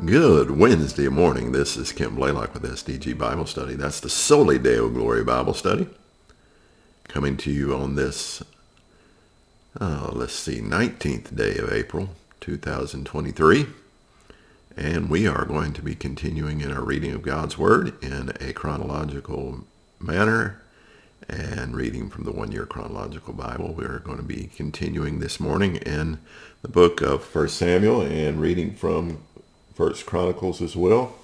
Good Wednesday morning. This is Kim Blaylock with SDG Bible Study. That's the Soli Deo Gloria Bible Study. Coming to you on this, 19th day of April, 2023. And we are going to be continuing in our reading of God's Word in a chronological manner and reading from the One Year Chronological Bible. We're going to be continuing this morning in the book of 1 Samuel and reading from 1 Chronicles as well,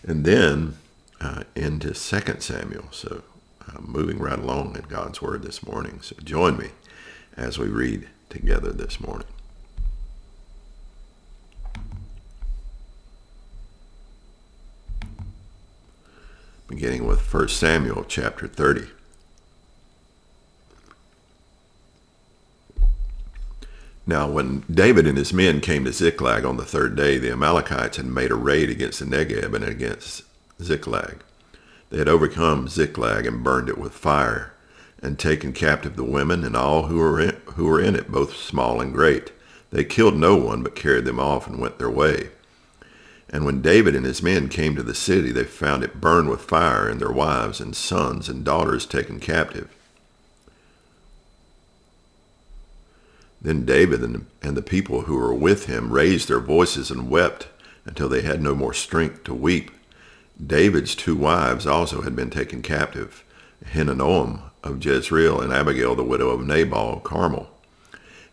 and then into 2 Samuel. So moving right along in God's Word this morning. So join me as we read together this morning. Beginning with 1 Samuel chapter 30. Now, when David and his men came to Ziklag on the third day, the Amalekites had made a raid against the Negeb and against Ziklag. They had overcome Ziklag and burned it with fire, and taken captive the women and all who were in it, both small and great. They killed no one, but carried them off and went their way. And when David and his men came to the city, they found it burned with fire, and their wives and sons and daughters taken captive. Then David and the people who were with him raised their voices and wept until they had no more strength to weep. David's two wives also had been taken captive, Ahinoam of Jezreel and Abigail the widow of Nabal of Carmel.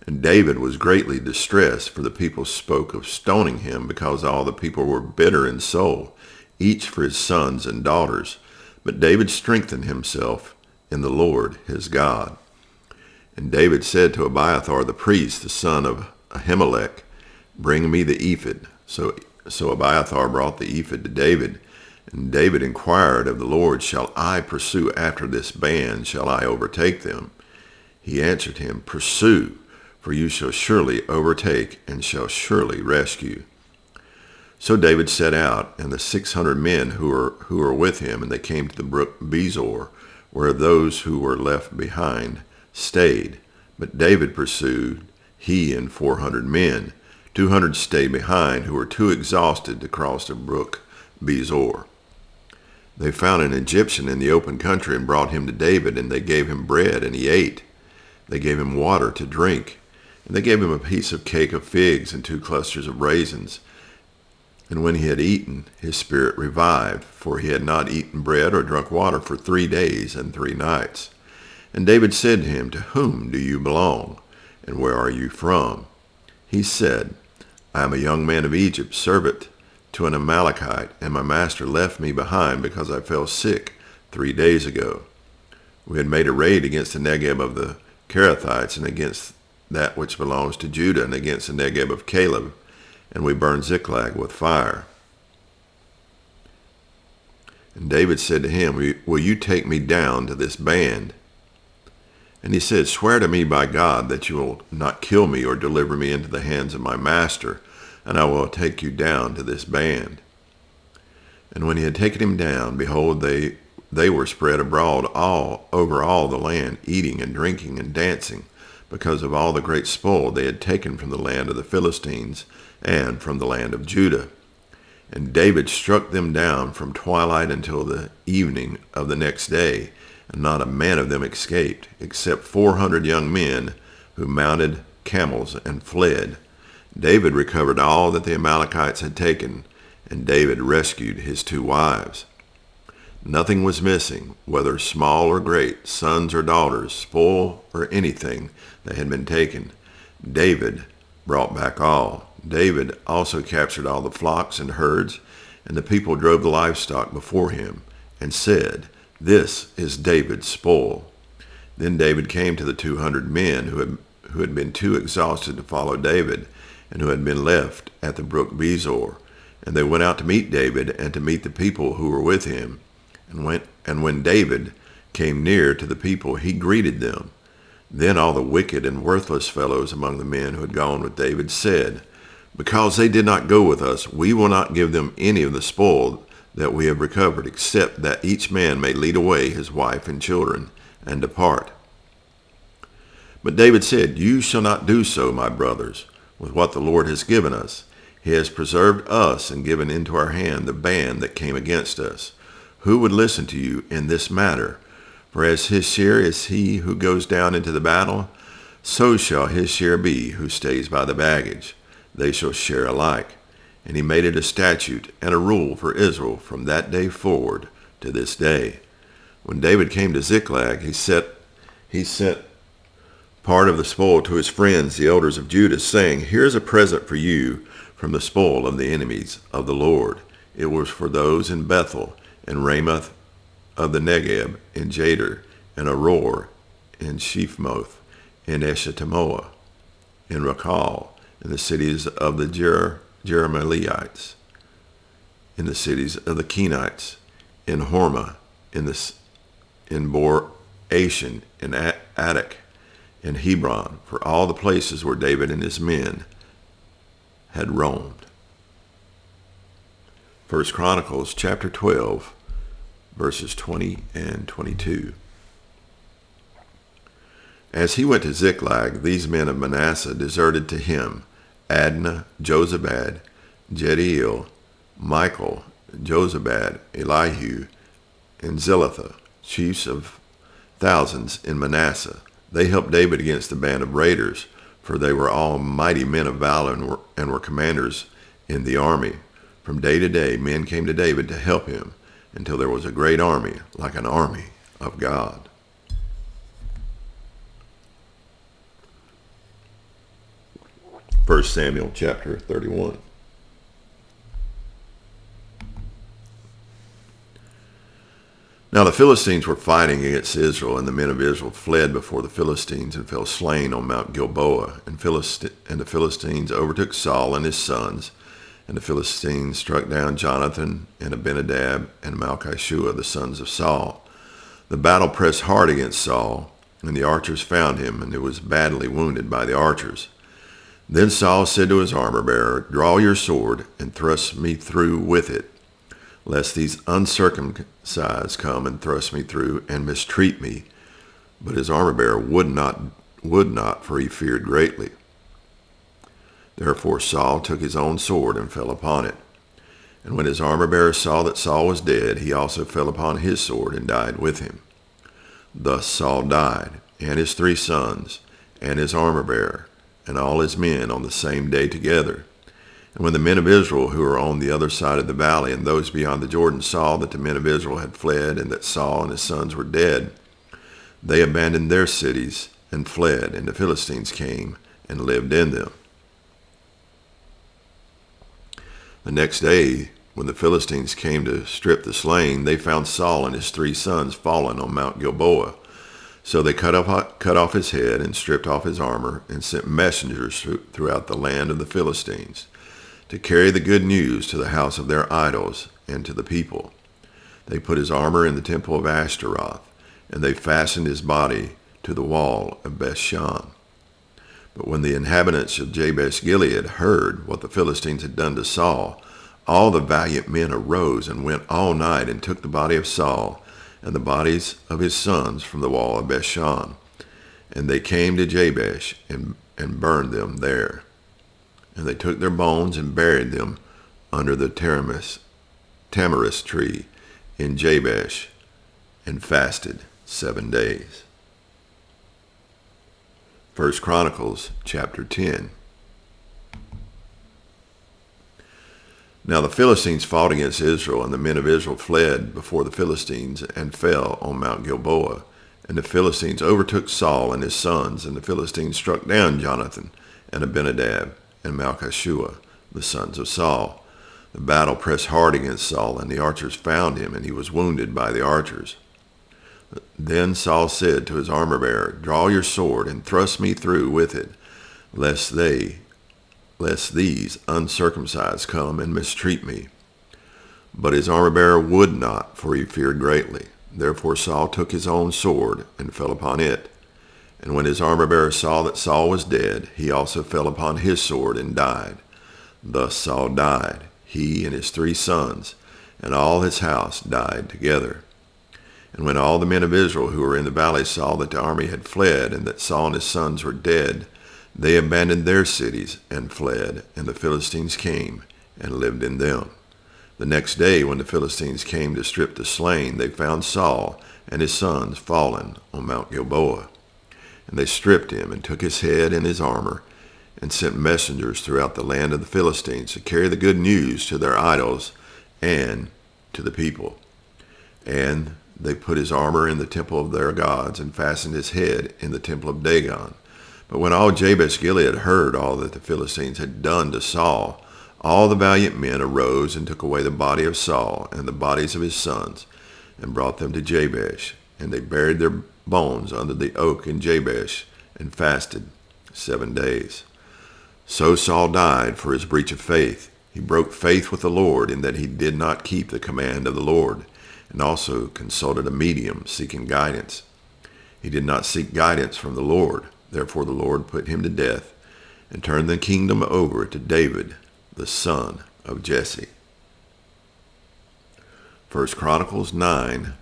And David was greatly distressed, for the people spoke of stoning him, because all the people were bitter in soul, each for his sons and daughters. But David strengthened himself in the Lord his God. And David said to Abiathar the priest, the son of Ahimelech, "Bring me the ephod." So Abiathar brought the ephod to David. And David inquired of the Lord, "Shall I pursue after this band? Shall I overtake them?" He answered him, "Pursue, for you shall surely overtake and shall surely rescue." So David set out, and the 600 men who were with him, and they came to the brook Bezor, where those who were left behind stayed. But David pursued, he and 400 men. 200 stayed behind, who were too exhausted to cross the brook Bezor. They found an Egyptian in the open country and brought him to David, and they gave him bread, and he ate. They gave him water to drink, and they gave him a piece of cake of figs and 2 clusters of raisins. And when he had eaten, his spirit revived, for he had not eaten bread or drunk water for 3 days and 3 nights. And David said to him, "To whom do you belong, and where are you from?" He said, "I am a young man of Egypt, servant to an Amalekite, and my master left me behind because I fell sick 3 days ago. We had made a raid against the Negeb of the Kerethites, and against that which belongs to Judah, and against the Negeb of Caleb, and we burned Ziklag with fire." And David said to him, "Will you take me down to this band?" And he said, "Swear to me by God that you will not kill me or deliver me into the hands of my master, and I will take you down to this band." And when he had taken him down, behold, they were spread abroad over all the land, eating and drinking and dancing, because of all the great spoil they had taken from the land of the Philistines and from the land of Judah. And David struck them down from twilight until the evening of the next day, and not a man of them escaped, except 400 young men who mounted camels and fled. David recovered all that the Amalekites had taken, and David rescued his 2 wives. Nothing was missing, whether small or great, sons or daughters, spoil or anything that had been taken. David brought back all. David also captured all the flocks and herds, and the people drove the livestock before him, and said, "This is David's spoil." Then David came to the 200 men who had been too exhausted to follow David, and who had been left at the brook Bezor. And they went out to meet David and to meet the people who were with him. And when David came near to the people, he greeted them. Then all the wicked and worthless fellows among the men who had gone with David said, "Because they did not go with us, we will not give them any of the spoil that we have recovered, except that each man may lead away his wife and children and depart." But David said, "You shall not do so, my brothers, with what the Lord has given us. He has preserved us and given into our hand the band that came against us. Who would listen to you in this matter? For as his share is he who goes down into the battle, so shall his share be who stays by the baggage. They shall share alike. And he made it a statute and a rule for Israel from that day forward to this day. When David came to Ziklag, he sent part of the spoil to his friends, the elders of Judah, saying, Here is a present for you from the spoil of the enemies of the Lord. It was for those in Bethel, and Ramoth of the Negeb, in Jadir, and Aror, in Shephmoth, in Eshtemoa, in Rakal, in the cities of the Jerahmeelites, in the cities of the Kenites, in Hormah, in Bor Ashan, in Attic, in Hebron, for all the places where David and his men had roamed. 1 Chronicles chapter 12, verses 20 and 22. As he went to Ziklag, these men of Manasseh deserted to him: Adnah, Jozabad, Jediel, Michael, Jozabad, Elihu, and Zilithah, chiefs of thousands in Manasseh. They helped David against the band of raiders, for they were all mighty men of valor and were commanders in the army. From day to day, men came to David to help him, until there was a great army, like an army of God. First Samuel chapter 31. Now the Philistines were fighting against Israel, and the men of Israel fled before the Philistines and fell slain on Mount Gilboa. And the Philistines overtook Saul and his sons, and the Philistines struck down Jonathan and Abinadab and Malchishua, the sons of Saul. The battle pressed hard against Saul, and the archers found him, and he was badly wounded by the archers. Then Saul said to his armor-bearer, Draw your sword and thrust me through with it, lest these uncircumcised come and thrust me through and mistreat me. But his armor-bearer would not, for he feared greatly. Therefore Saul took his own sword and fell upon it. And when his armor-bearer saw that Saul was dead, he also fell upon his sword and died with him. Thus Saul died, and his 3 sons, and his armor-bearer, and all his men on the same day together. And when the men of Israel who were on the other side of the valley and those beyond the Jordan saw that the men of Israel had fled and that Saul and his sons were dead, they abandoned their cities and fled, and the Philistines came and lived in them. The next day, when the Philistines came to strip the slain, they found Saul and his 3 sons fallen on Mount Gilboa. So they cut off his head and stripped off his armor and sent messengers throughout the land of the Philistines to carry the good news to the house of their idols and to the people. They put his armor in the temple of Ashtaroth, and they fastened his body to the wall of Bethshan. But when the inhabitants of Jabesh Gilead heard what the Philistines had done to Saul, all the valiant men arose and went all night and took the body of Saul and the bodies of his sons from the wall of Bethshan. And they came to Jabesh and burned them there. And they took their bones and buried them under the tamarisk tree in Jabesh, and fasted 7 days. 1 Chronicles chapter 10. Now the Philistines fought against Israel, and the men of Israel fled before the Philistines and fell on Mount Gilboa. And the Philistines overtook Saul and his sons, and the Philistines struck down Jonathan and Abinadab and Malchishua, the sons of Saul. The battle pressed hard against Saul, and the archers found him, and he was wounded by the archers. Then Saul said to his armor-bearer, Draw your sword and thrust me through with it, lest these uncircumcised come and mistreat me. But his armor-bearer would not, for he feared greatly. Therefore Saul took his own sword and fell upon it. And when his armor-bearer saw that Saul was dead, he also fell upon his sword and died. Thus Saul died, he and his 3 sons, and all his house died together. And when all the men of Israel who were in the valley saw that the army had fled, and that Saul and his sons were dead, They abandoned their cities and fled, and the Philistines came and lived in them. The next day, when the Philistines came to strip the slain, they found Saul and his sons fallen on Mount Gilboa. And they stripped him and took his head and his armor and sent messengers throughout the land of the Philistines to carry the good news to their idols and to the people. And they put his armor in the temple of their gods and fastened his head in the temple of Dagon. But when all Jabesh Gilead heard all that the Philistines had done to Saul, all the valiant men arose and took away the body of Saul and the bodies of his sons and brought them to Jabesh. And they buried their bones under the oak in Jabesh and fasted 7 days. So Saul died for his breach of faith. He broke faith with the Lord in that he did not keep the command of the Lord, and also consulted a medium seeking guidance. He did not seek guidance from the Lord. Therefore the Lord put him to death and turned the kingdom over to David, the son of Jesse. 1 Chronicles 9,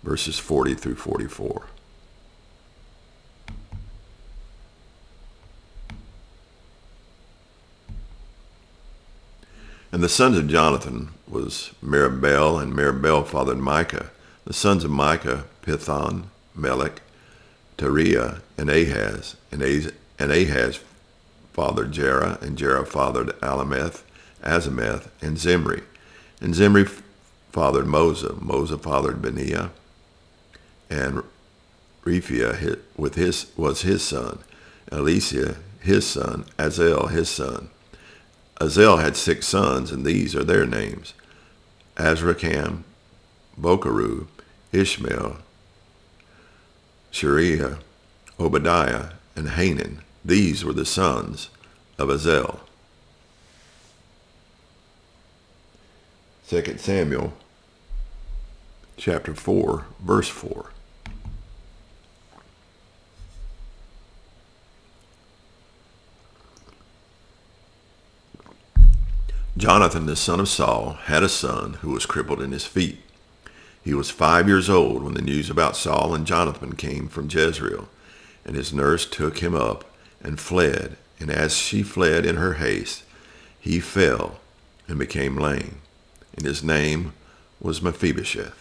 verses 40 through 44. And the sons of Jonathan was Merib-Baal, and Merib-Baal fathered Micah. The sons of Micah, Pithon, Melech, Teriah, and Ahaz. And Ahaz fathered Jerah, and Jerah fathered Alameth, Azameth, and Zimri. And Zimri fathered Mosa. Mosa fathered Beniah, and Rephiah was his son. Elisha his son. Azel his son. Azel had 6 sons, and these are their names: Azrikam, Bokeru, Ishmael, Shariah, Obadiah, and Hanan. These were the sons of Azel. 2 Samuel chapter 4, verse 4. Jonathan, the son of Saul, had a son who was crippled in his feet. He was 5 years old when the news about Saul and Jonathan came from Jezreel, and his nurse took him up and fled, and as she fled in her haste, he fell and became lame, and his name was Mephibosheth.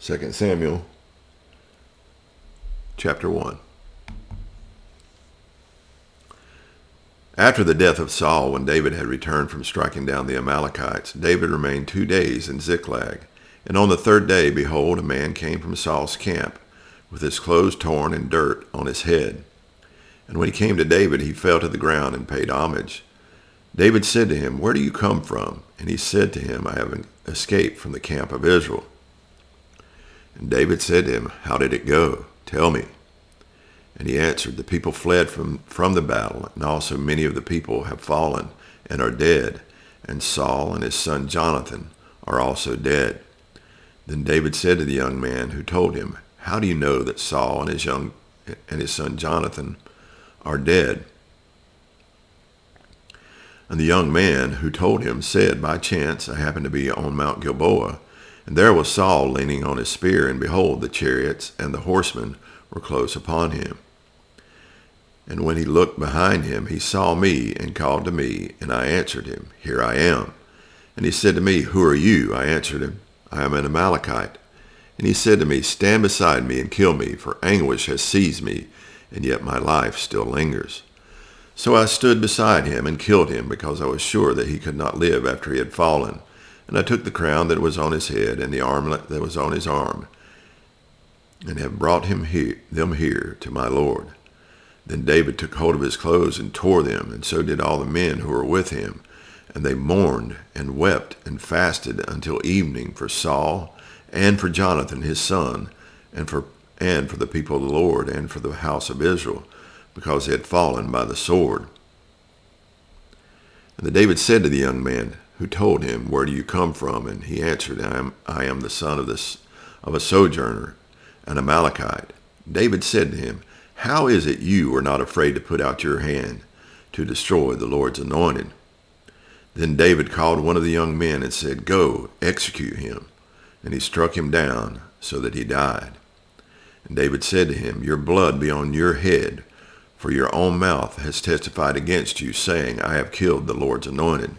2 Samuel chapter 1. After the death of Saul, when David had returned from striking down the Amalekites, David remained 2 days in Ziklag. And on the 3rd day, behold, a man came from Saul's camp, with his clothes torn and dirt on his head. And when he came to David, he fell to the ground and paid homage. David said to him, "Where do you come from?" And he said to him, "I have escaped from the camp of Israel." And David said to him, "How did it go? Tell me." And he answered, "The people fled from the battle, and also many of the people have fallen and are dead, and Saul and his son Jonathan are also dead." Then David said to the young man who told him, "How do you know that Saul and his son Jonathan are dead?" And the young man who told him said, "By chance I happened to be on Mount Gilboa, and there was Saul leaning on his spear, and behold, the chariots and the horsemen were close upon him. And when he looked behind him, he saw me and called to me, and I answered him, 'Here I am.' And he said to me, 'Who are you?' I answered him, 'I am an Amalekite.' And he said to me, 'Stand beside me and kill me, for anguish has seized me, and yet my life still lingers.' So I stood beside him and killed him, because I was sure that he could not live after he had fallen. And I took the crown that was on his head and the armlet that was on his arm, and have brought them here to my Lord." Then David took hold of his clothes and tore them, and so did all the men who were with him. And they mourned and wept and fasted until evening for Saul and for Jonathan his son, and for the people of the Lord, and for the house of Israel, because they had fallen by the sword. And then David said to the young man who told him, "Where do you come from?" And he answered, I am the son of a sojourner, an Amalekite." David said to him, "How is it you are not afraid to put out your hand to destroy the Lord's anointed?" Then David called one of the young men and said, "Go, execute him." And he struck him down so that he died. And David said to him, "Your blood be on your head, For your own mouth has testified against you, saying, I have killed the Lord's anointed.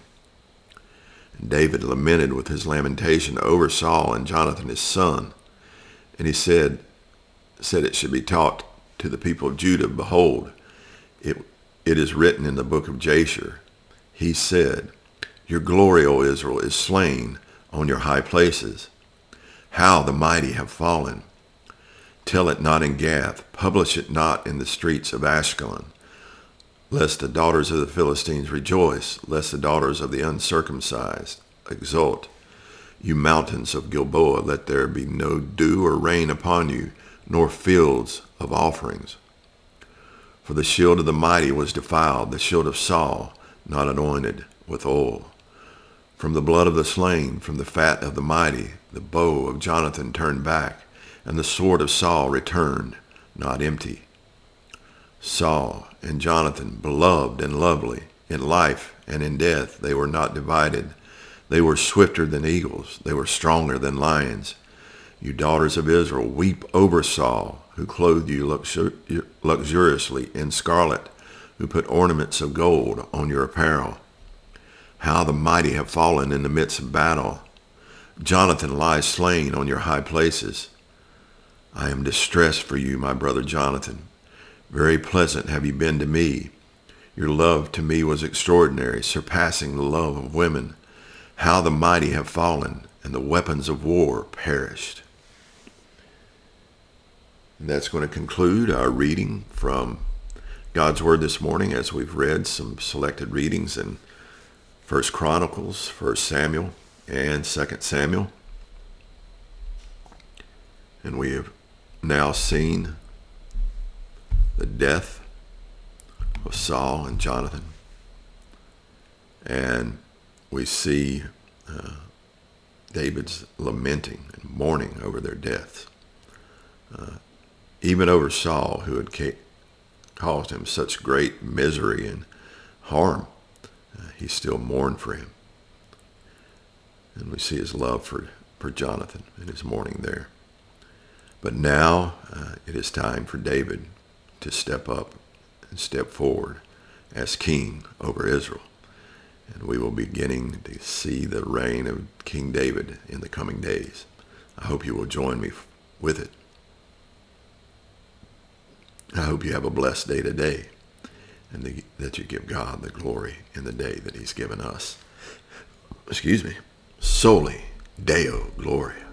And David lamented with his lamentation over Saul and Jonathan his son. And he said it should be taught to the people of Judah, behold, it is written in the book of Jasher. He said, your glory, O Israel, is slain on your high places. How the mighty have fallen. Tell it not in Gath, publish it not in the streets of Ashkelon, lest the daughters of the Philistines rejoice, lest the daughters of the uncircumcised exult. You mountains of Gilboa, let there be no dew or rain upon you, nor fields of offerings. For the shield of the mighty was defiled, the shield of Saul, not anointed with oil. From the blood of the slain, from the fat of the mighty, the bow of Jonathan turned back, and the sword of Saul returned, not empty. Saul and Jonathan, beloved and lovely, in life and in death, they were not divided. They were swifter than eagles. They were stronger than lions. You daughters of Israel, weep over Saul, who clothed you luxuriously in scarlet, who put ornaments of gold on your apparel. How the mighty have fallen in the midst of battle. Jonathan lies slain on your high places. I am distressed for you, my brother Jonathan. Very pleasant have you been to me. Your love to me was extraordinary, surpassing the love of women. How the mighty have fallen, and the weapons of war perished. And that's going to conclude our reading from God's Word this morning, as we've read some selected readings in 1 Chronicles, 1 Samuel, and 2 Samuel. And we have now seen the death of Saul and Jonathan. And we see David's lamenting and mourning over their deaths. Even over Saul, who had caused him such great misery and harm, he still mourned for him. And we see his love for Jonathan and his mourning there. But now it is time for David to step up and step forward as king over Israel. And we will be beginning to see the reign of King David in the coming days. I hope you will join me with it. I hope you have a blessed day today, and that you give God the glory in the day that he's given us. Soli Deo Gloria.